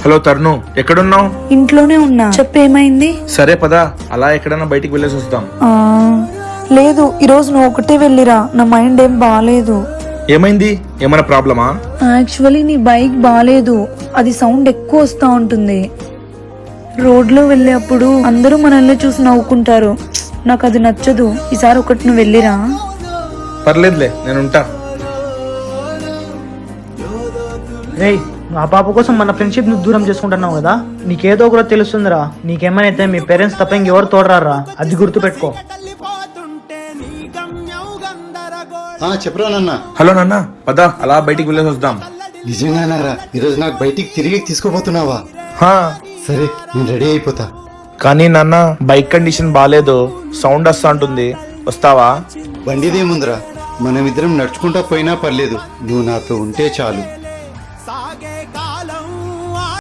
Hello తరుణు, ఎక్కడున్నావు? ఇంట్లోనే ఉన్నా. చెప్పేమైంది? సరే పదా, అలా ఎక్కడన్నా బయటికి వెళ్ళేసి వస్తాం. లేదు, ఈరోజు నువ్వు ఒకటే వెళ్ళిరా. నా మైండ్ ఏం బాగాలేదు. ఏమైంది? ఏమైనా ప్రాబ్లమా? యాక్చువల్లీ నీ బైక్ బాగాలేదు. అది సౌండ్ ఎక్కువ వస్తా ఉంటుంది. రోడ్లో వెళ్ళేప్పుడు అందరూ మనల్ని చూసి నవ్వుకుంటారు. నాకు అది నచ్చదు. ఈసారి ఒకటి నువ్వు వెళ్ళిరా. పర్లేదులే, నేనుంటా. రేయ్, ఆ పాప కోసం మన ఫ్రెండ్షిప్ ను దూరం చేసుకుంటున్నావు కదా, నీకేదో కూడా తెలుస్తుందిరా. నీకేమైనా మీ పేరెంట్స్ తప్ప ఇంకెవరు తోడరారా, అది గుర్తుపెట్టుకో. చెప్పరా నాన్న. హలో నాన్న, పదా అలా బయటికి వెళ్ళేసి వద్దాం. నిజంగానారా? ఈరోజు నాకు బయటికి తిరిగి తీసుకుపోతున్నావా? సరే, నేను రెడీ అయిపోతా. కానీ నాన్న, బైక్ కండిషన్ బాగాలేదు, సౌండ్ వస్తా ఉంటుంది. వస్తావా? బండిదేముందిరా, మనమిద్దరం నడుచుకుంటా పోయినా పర్లేదు, నువ్వు నాతో ఉంటే చాలు.